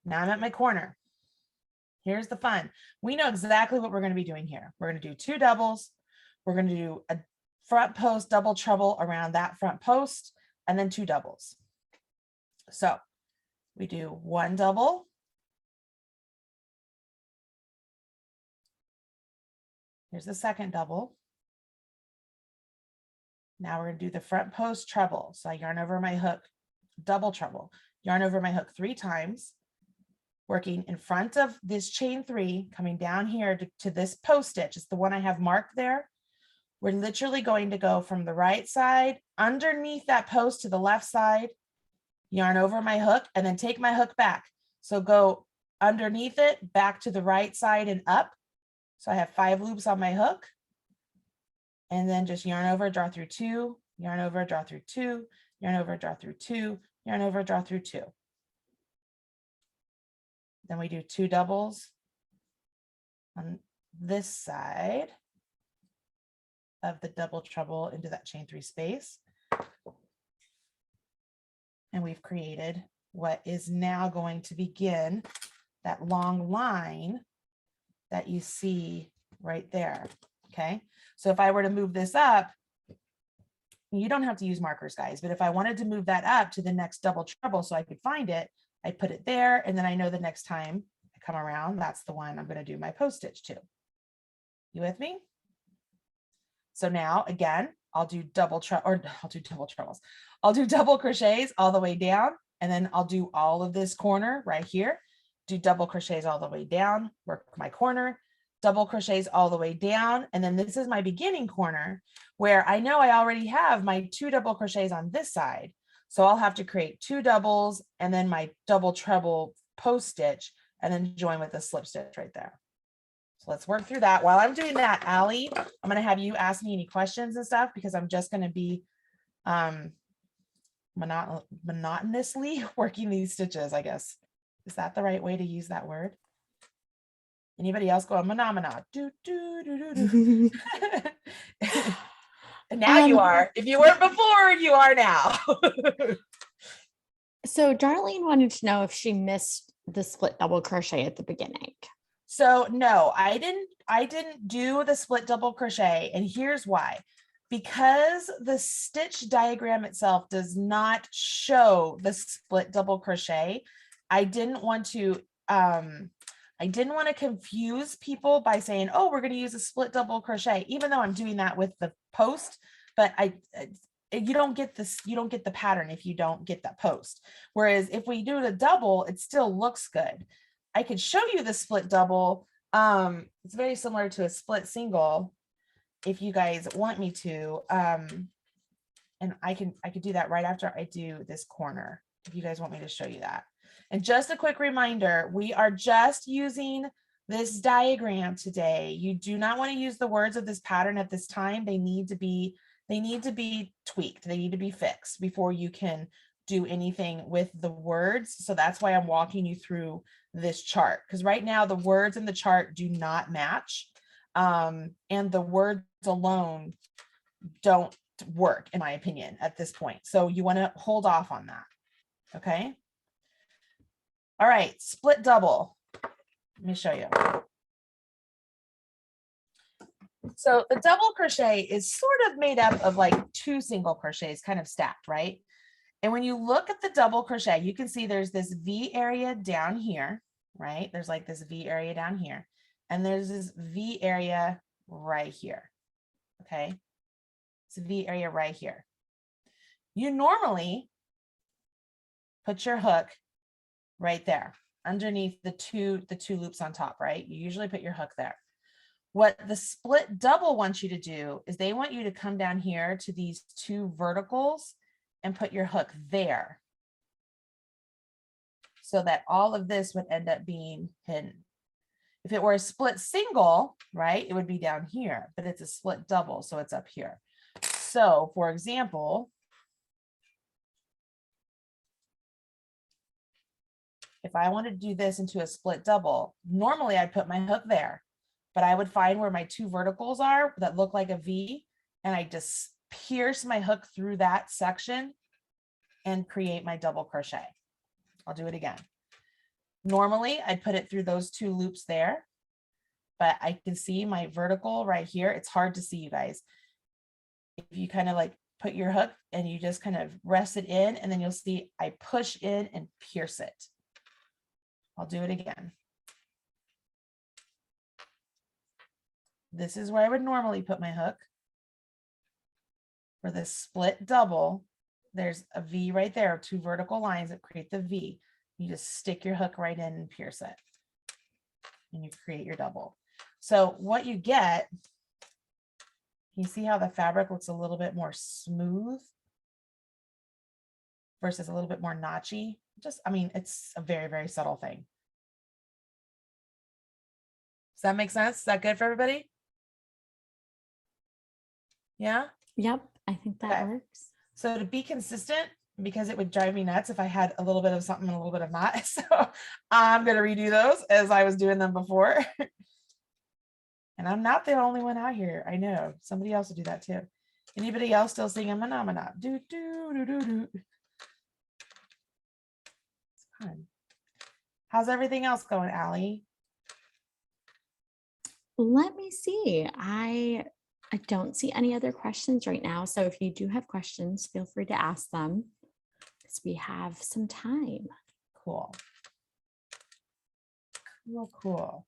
Now I'm at my corner. Here's the fun. We know exactly what we're going to be doing here. We're going to do 2 doubles. We're going to do a front post double treble around that front post, and then 2 doubles. So we do 1 double. Here's the 2nd double. Now we're going to do the front post treble. So I yarn over my hook, double treble, yarn over my hook 3 times, working in front of this chain 3, coming down here to this post stitch. It's the one I have marked there. We're literally going to go from the right side underneath that post to the left side, yarn over my hook, and then take my hook back. So go underneath it, back to the right side and up. So I have 5 loops on my hook, and then just yarn over, draw through 2, yarn over, draw through 2, yarn over, draw through 2, yarn over, draw through 2. Then we do 2 doubles on this side of the double treble into that chain 3 space. And we've created what is now going to begin that long line that you see right there. Okay, so if I were to move this up, you don't have to use markers, guys, but if I wanted to move that up to the next double treble so I could find it, I put it there, and then I know the next time I come around, that's the one I'm going to do my post stitch to. You with me? So now again, I'll do double trebles. I'll do double crochets all the way down, and then I'll do all of this corner right here, do double crochets all the way down, work my corner, double crochets all the way down, and then this is my beginning corner where I know I already have my 2 double crochets on this side. So I'll have to create 2 doubles and then my double treble post stitch, and then join with a slip stitch right there. So let's work through that. While I'm doing that, Allie, I'm going to have you ask me any questions and stuff, because I'm just going to be monotonously working these stitches, I guess. Is that the right way to use that word? Anybody else going monomona? Do, do, do, do, do. And now you are. If you weren't before, you are now. So Darlene wanted to know if she missed the split double crochet at the beginning. So no, I didn't do the split double crochet, and here's why. Because the stitch diagram itself does not show the split double crochet, I didn't want to confuse people by saying, oh, we're going to use a split double crochet, even though I'm doing that with the post, but you don't get this, you don't get the pattern if you don't get that post. Whereas if we do the double, it still looks good. I could show you the split double. It's very similar to a split single if you guys want me to. And I could do that right after I do this corner, if you guys want me to show you that. And just a quick reminder, we are just using this diagram today. You do not want to use the words of this pattern at this time. They need to be tweaked. They need to be fixed before you can do anything with the words. So that's why I'm walking you through this chart, because right now the words in the chart do not match. And the words alone don't work, in my opinion, at this point. So you want to hold off on that. Okay. All right, split double. Let me show you. So the double crochet is sort of made up of like 2 single crochets kind of stacked, right? And when you look at the double crochet, you can see there's this V area down here, right? There's like this V area down here, and there's this V area right here. Okay. It's a V area right here. You normally put your hook right there underneath the two loops on top, right? You usually put your hook there. What the split double wants you to do is they want you to come down here to these 2 verticals and put your hook there, so that all of this would end up being hidden. If it were a split single, right, it would be down here, but it's a split double, so it's up here. So for example, if I wanted to do this into a split double, normally I'd put my hook there, but I would find where my 2 verticals are that look like a V, and I just pierce my hook through that section and create my double crochet. I'll do it again. Normally I'd put it through those 2 loops there, but I can see my vertical right here. It's hard to see, you guys. If you kind of like put your hook and you just kind of rest it in, and then you'll see I push in and pierce it. I'll do it again. This is where I would normally put my hook. For this split double, there's a V right there, 2 vertical lines that create the V. You just stick your hook right in and pierce it, and you create your double. So what you get, you see how the fabric looks a little bit more smooth versus a little bit more notchy? Just, I mean, it's a very, very subtle thing. Does that make sense? Is that good for everybody? Yeah? Yep, I think that works. So to be consistent, because it would drive me nuts if I had a little bit of something and a little bit of not. So I'm going to redo those as I was doing them before. And I'm not the only one out here. I know somebody else will do that too. Anybody else still singing Manamana? Do, do, do, do, do. It's fun. How's everything else going, Allie? Let me see. I don't see any other questions right now. So if you do have questions, feel free to ask them, because we have some time. Cool. Cool, cool.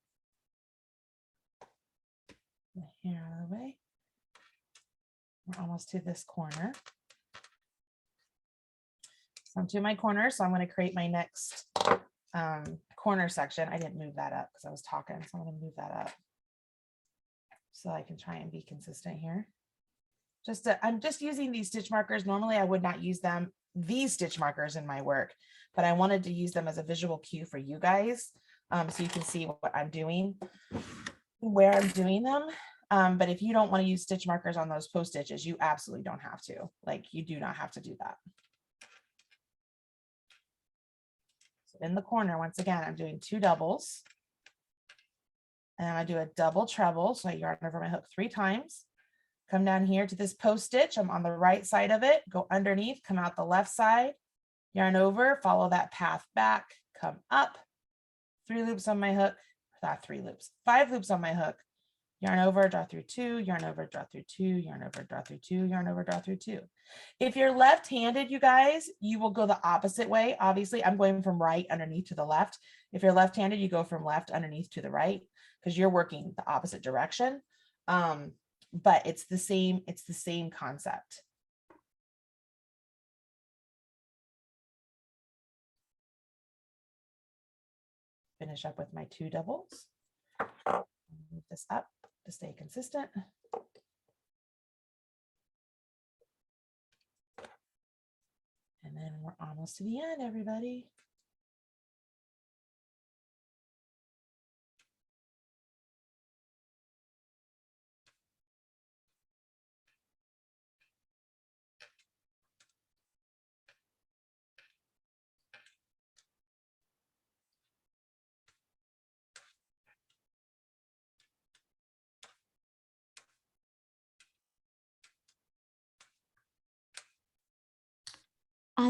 Here out of the way. We're almost to this corner. So I'm to my corner, so I'm going to create my next corner section. I didn't move that up because I was talking, so I'm going to move that up so I can try and be consistent here. I'm just using these stitch markers. Normally I would not use them, these stitch markers, in my work, but I wanted to use them as a visual cue for you guys, so you can see what I'm doing, where I'm doing them. But if you don't want to use stitch markers on those post stitches, you absolutely don't have to. Like, you do not have to do that. So in the corner, once again, I'm doing 2 doubles, and I do a double treble. So I yarn over my hook 3 times, come down here to this post stitch. I'm on the right side of it, go underneath, come out the left side, yarn over, follow that path back, come up, 3 loops on my hook, not 3 loops, 5 loops on my hook. Yarn over, draw through 2, yarn over, draw through 2, yarn over, draw through 2, yarn over, draw through 2. If you're left-handed, you guys, you will go the opposite way. Obviously, I'm going from right underneath to the left. If you're left-handed, you go from left underneath to the right because you're working the opposite direction. But it's the same concept. Finish up with my 2 doubles. Move this up to stay consistent. And then we're almost to the end, everybody.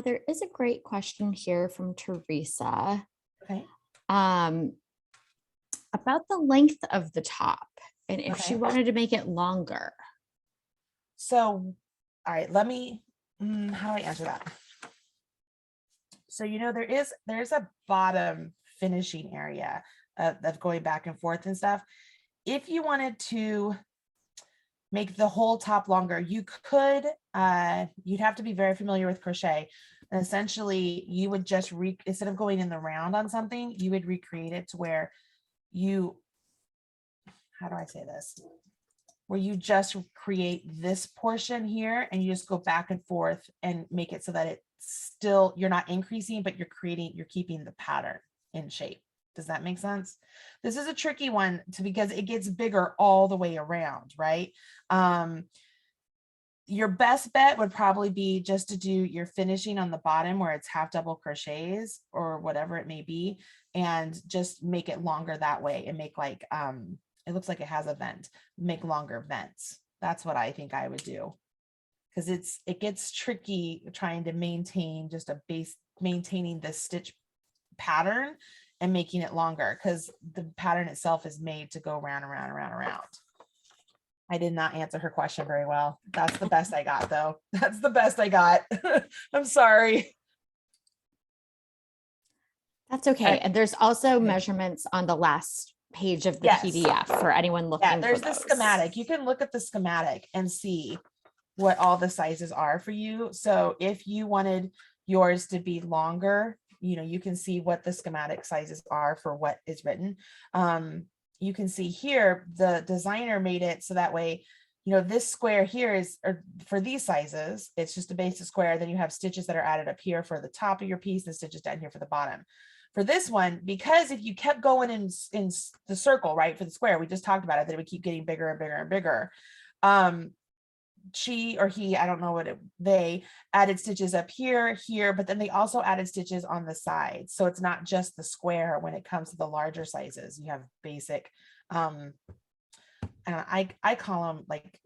There is a great question here from Teresa. Okay. About the length of the top and if she Okay. wanted to make it longer. So, all right, let me, how do I answer that? So, you know, there's a bottom finishing area of going back and forth and stuff. If you wanted to make the whole top longer, you could, you'd have to be very familiar with crochet. And essentially you would just instead of going in the round on something, you would recreate it to where you, how do I say this? Where you just create this portion here and you just go back and forth and make it so that it's still, you're not increasing, but you're keeping the pattern in shape. Does that make sense? This is a tricky one because it gets bigger all the way around, right? Your best bet would probably be just to do your finishing on the bottom where it's half double crochets or whatever it may be, and just make it longer that way and make like, it looks like it has a vent, make longer vents. That's what I think I would do. Because it gets tricky trying to maintain just a base, maintaining the stitch pattern and making it longer because the pattern itself is made to go round and round and round and round. I did not answer her question very well. That's the best I got though. That's the best I got. I'm sorry. That's okay. And there's also measurements on the last page of the PDF for anyone looking. Yeah, there's for the schematic. You can look at the schematic and see what all the sizes are for you. So if you wanted yours to be longer, you know, you can see what the schematic sizes are for what is written. You can see here, the designer made it so that way, you know, this square here is, or for these sizes, it's just a basic square. Then you have stitches that are added up here for the top of your piece and stitches down here for the bottom. For this one, because if you kept going in the circle, right, for the square, we just talked about it, that it would keep getting bigger and bigger and bigger. She or he, I don't know what they added stitches up here, but then they also added stitches on the sides. So it's not just the square when it comes to the larger sizes. You have basic, I call them like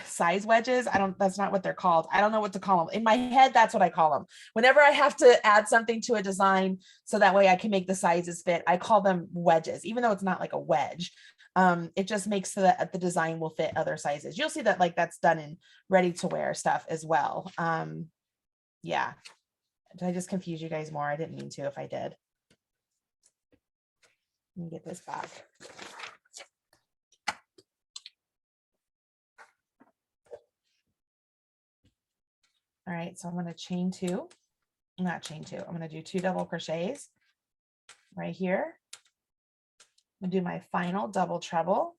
size wedges. That's not what they're called. I don't know what to call them. In my head, that's what I call them. Whenever I have to add something to a design so that way I can make the sizes fit, I call them wedges, even though it's not like a wedge. It just makes so that the design will fit other sizes. You'll see that like that's done in ready to wear stuff as well. Yeah. Did I just confuse you guys more? I didn't mean to if I did. Let me get this back. All right, so I'm going to chain 2, not chain 2. I'm going to do 2 double crochets right here. I'm going to do my final double treble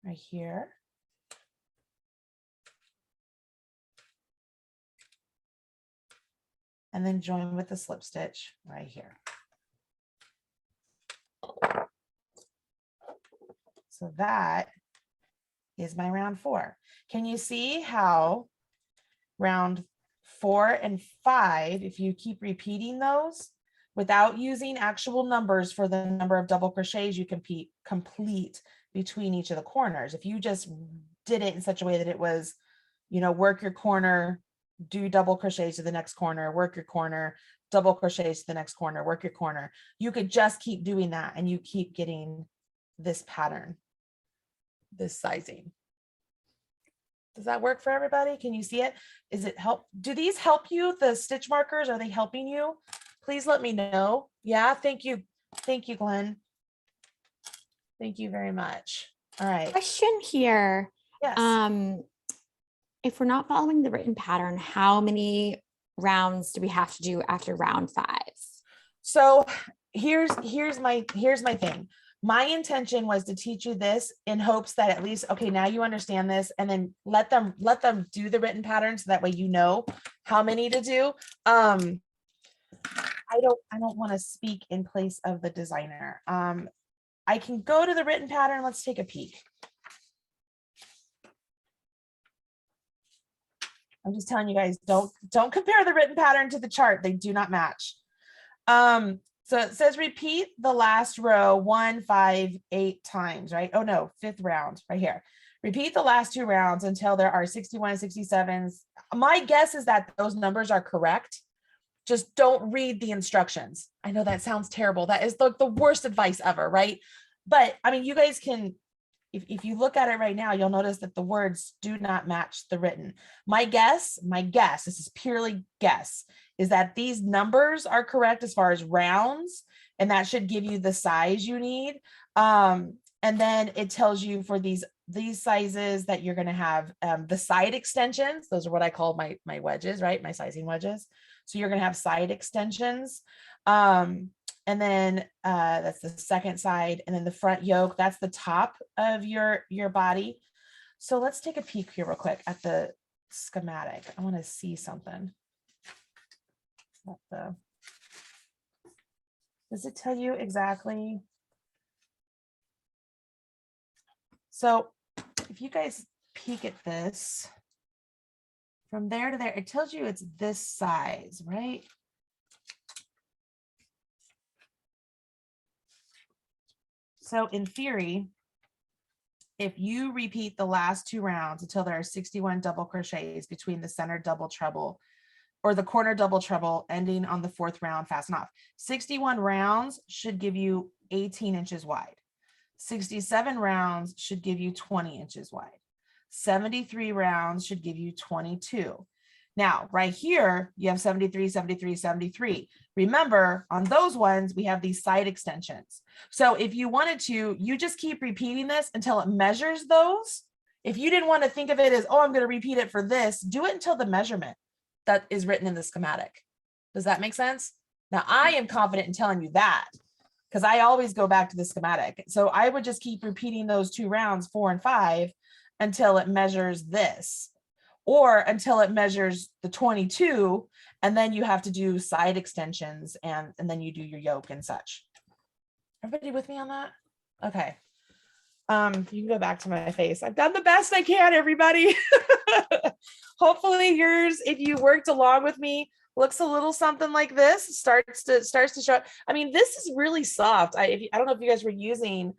right here. And then join with the slip stitch right here. So that is my round 4. Can you see how round 4 and 5, if you keep repeating those without using actual numbers for the number of double crochets you can complete between each of the corners, if you just did it in such a way that it was, you know, work your corner, do double crochets to the next corner, work your corner, double crochets to the next corner, work your corner. You could just keep doing that and you keep getting this pattern, this sizing. Does that work for everybody? Can you see it? Is it help? Do these help you? The stitch markers, are they helping you? Please let me know. Yeah, thank you. Thank you, Glenn. Thank you very much. All right. Question here. Yes. If we're not following the written pattern, how many rounds do we have to do after round 5? So here's my thing. My intention was to teach you this in hopes that at least, okay, now you understand this, and then let them do the written pattern so that way you know how many to do. I don't want to speak in place of the designer. I can go to the written pattern. Let's take a peek. I'm just telling you guys, don't compare the written pattern to the chart. They do not match. So it says repeat the last row 1, 5, 8 times, right? Oh no, 5th round right here. Repeat the last 2 rounds until there are 61, 67s. My guess is that those numbers are correct. Just don't read the instructions. I know that sounds terrible. That is the worst advice ever, right? But I mean, you guys can, if you look at it right now, you'll notice that the words do not match the written. My guess, this is purely guess, is that these numbers are correct as far as rounds, and that should give you the size you need. And then it tells you for these sizes that you're going to have the side extensions. Those are what I call my wedges, right? My sizing wedges. So you're going to have side extensions. And then that's the second side, and then the front yoke, that's the top of your body. So let's take a peek here real quick at the schematic. I want to see something. Does it tell you exactly? So if you guys peek at this, from there to there, it tells you it's this size, right? So in theory, if you repeat the last 2 rounds until there are 61 double crochets between the center double treble or the corner double treble ending on the 4th round, fasten off. 61 rounds should give you 18 inches wide. 67 rounds should give you 20 inches wide. 73 rounds should give you 22. Now, right here, you have 73, 73, 73. Remember, on those ones, we have these side extensions. So if you wanted to, you just keep repeating this until it measures those. If you didn't want to think of it as, oh, I'm going to repeat it for this, do it until the measurement that is written in the schematic. Does that make sense? Now, I am confident in telling you that because I always go back to the schematic. So I would just keep repeating those 2 rounds, 4 and 5, until it measures this, or until it measures the 22, and then you have to do side extensions, and then you do your yoke and such. Everybody with me on that? Okay. You can go back to my face. I've done the best I can, everybody. Hopefully yours, if you worked along with me, looks a little something like this. Starts to show. I mean, this is really soft. I don't know if you guys were using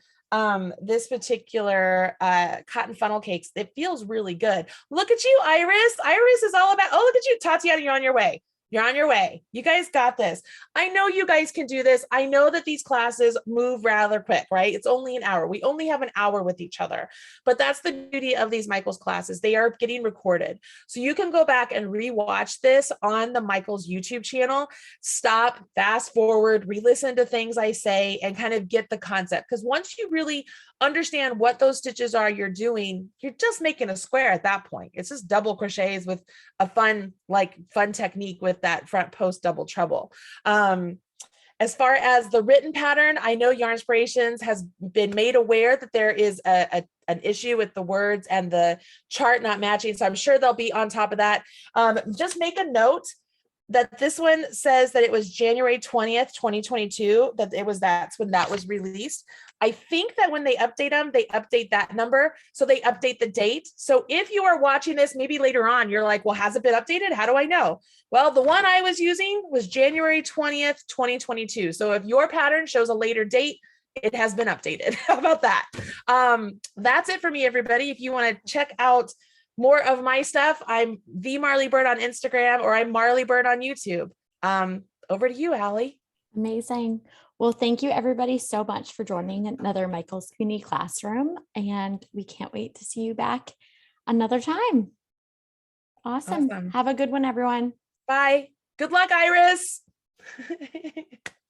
this particular cotton funnel cakes. It feels really good. Look at you, Iris. Iris is all about, oh, look at you, Tatiana, you're on your way. You're on your way. You guys got this. I know you guys can do this. I know that these classes move rather quick, right? It's only an hour. We only have an hour with each other, but that's the beauty of these Michael's classes. They are getting recorded. So you can go back and rewatch this on the Michael's YouTube channel, stop, fast forward, re-listen to things I say, and kind of get the concept. Because once you really understand what those stitches are you're doing, you're just making a square at that point. It's just double crochets with a fun technique with that front post double treble. As far as the written pattern, I know Yarn Inspirations has been made aware that there is an issue with the words and the chart not matching. So I'm sure they'll be on top of that. Just make a note that this one says that it was January 20th, 2022, that's when that was released. I think that when they update them, they update that number. So they update the date. So if you are watching this, maybe later on, you're like, well, has it been updated? How do I know? Well, the one I was using was January 20th, 2022. So if your pattern shows a later date, it has been updated. How about that? That's it for me, everybody. If you want to check out more of my stuff, I'm the Marley Bird on Instagram, or I'm Marley Bird on YouTube. over to you, Allie. Amazing. Well, thank you everybody so much for joining another Michael's Community Classroom, and we can't wait to see you back another time. Awesome. Awesome. Have a good one, everyone. Bye. Good luck, Iris.